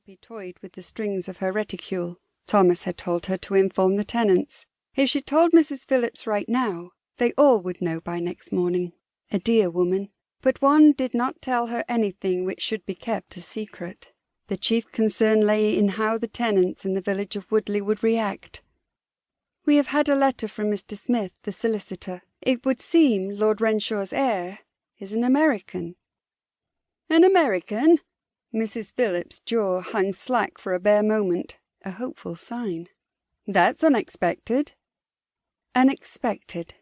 Penelope toyed with the strings of her reticule. Thomas had told her to inform the tenants. If she told Mrs. Phillips right now, they all would know by next morning. A dear woman, but one did not tell her anything which should be kept a secret. The chief concern lay in how the tenants in the village of Woodley would react. "We have had a letter from Mr. Smith, the solicitor. It would seem Lord Renshaw's heir is an American." "An American?" Mrs. Phillips' jaw hung slack for a bare moment, a hopeful sign. "That's unexpected." Unexpected.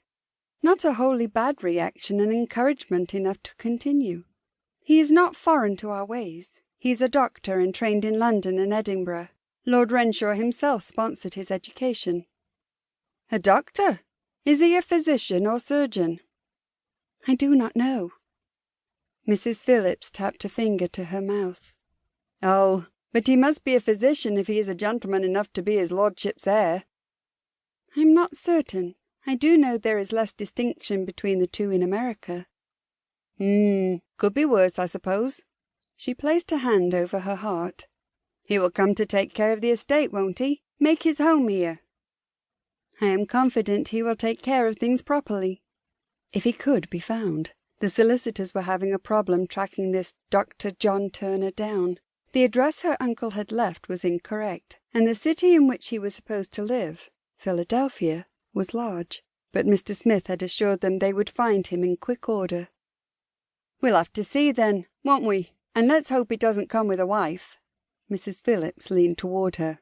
Not a wholly bad reaction, and encouragement enough to continue. "He is not foreign to our ways. He's a doctor and trained in London and Edinburgh. Lord Renshaw himself sponsored his education." "A doctor? Is he a physician or surgeon?" "I do not know." Mrs. Phillips tapped a finger to her mouth. "Oh, but he must be a physician if he is a gentleman enough to be his lordship's heir." "I am not certain. I do know there is less distinction between the two in America." Could be worse, I suppose." She placed a hand over her heart. "He will come to take care of the estate, won't he? Make his home here?" "I am confident he will take care of things properly, if he could be found." The solicitors were having a problem tracking this Dr. John Turner down. The address her uncle had left was incorrect, and the city in which he was supposed to live, Philadelphia, was large. But Mr. Smith had assured them they would find him in quick order. "We'll have to see then, won't we? And let's hope he doesn't come with a wife." Mrs. Phillips leaned toward her.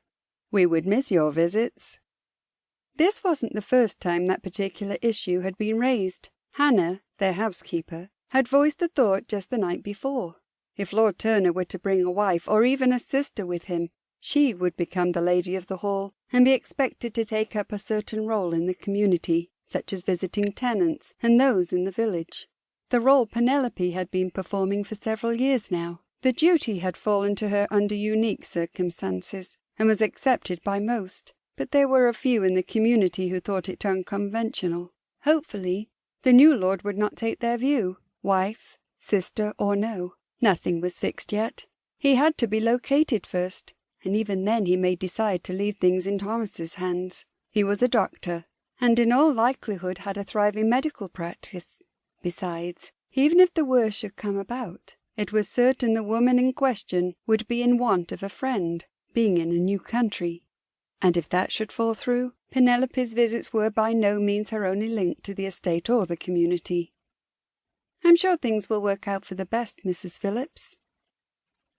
"We would miss your visits." This wasn't the first time that particular issue had been raised. Hannah, their housekeeper, had voiced the thought just the night before. If Lord Turner were to bring a wife or even a sister with him, she would become the lady of the hall and be expected to take up a certain role in the community, such as visiting tenants and those in the village. The role Penelope had been performing for several years now. The duty had fallen to her under unique circumstances and was accepted by most, but there were a few in the community who thought it unconventional. Hopefully, the new lord would not take their view, wife, sister, or no. Nothing was fixed yet. He had to be located first, and even then he may decide to leave things in Thomas's hands. He was a doctor, and in all likelihood had a thriving medical practice. Besides, even if the worst should come about, it was certain the woman in question would be in want of a friend, being in a new country. And if that should fall through, Penelope's visits were by no means her only link to the estate or the community. "I'm sure things will work out for the best, Mrs. Phillips."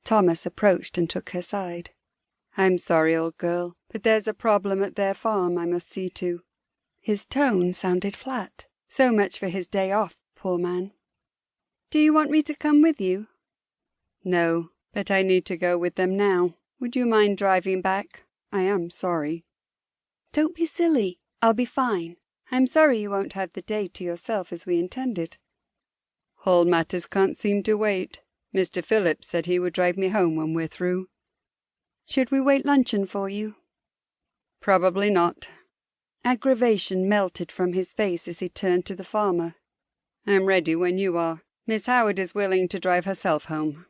Thomas approached and took her side. "I'm sorry, old girl, but there's a problem at their farm I must see to." His tone sounded flat. So much for his day off, poor man. "Do you want me to come with you?" "No, but I need to go with them now. Would you mind driving back? I am sorry." "Don't be silly. I'll be fine. I'm sorry you won't have the day to yourself as we intended." "Hall matters can't seem to wait. Mr. Phillips said he would drive me home when we're through." "Should we wait luncheon for you?" "Probably not." Aggravation melted from his face as he turned to the farmer. "I'm ready when you are. Miss Howard is willing to drive herself home."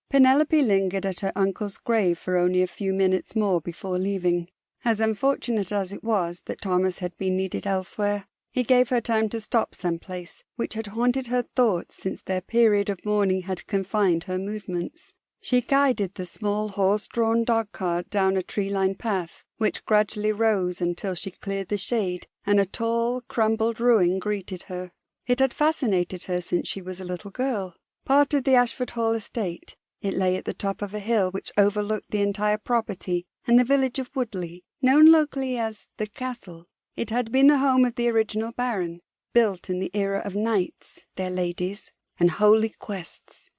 Penelope lingered at her uncle's grave for only a few minutes more before leaving. As unfortunate as it was that Thomas had been needed elsewhere, it gave her time to stop someplace which had haunted her thoughts since their period of mourning had confined her movements. She guided the small horse-drawn dog-cart down a tree-lined path, which gradually rose until she cleared the shade, and a tall, crumbled ruin greeted her. It had fascinated her since she was a little girl. Part of the Ashford Hall estate, it lay at the top of a hill which overlooked the entire property and the village of Woodley, known locally as the Castle. It had been the home of the original baron, built in the era of knights, their ladies, and holy quests.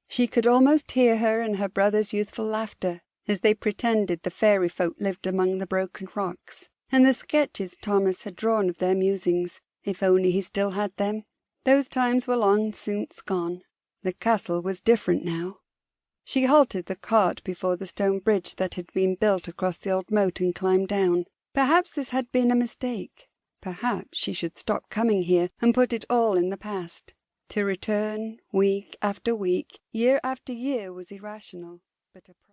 She could almost hear her and her brother's youthful laughter as they pretended the fairy folk lived among the broken rocks, and the sketches Thomas had drawn of their musings, if only he still had them. Those times were long since gone. The castle was different now. She halted the cart before the stone bridge that had been built across the old moat and climbed down. Perhaps this had been a mistake. Perhaps she should stop coming here and put it all in the past. To return, week after week, year after year, was irrational, but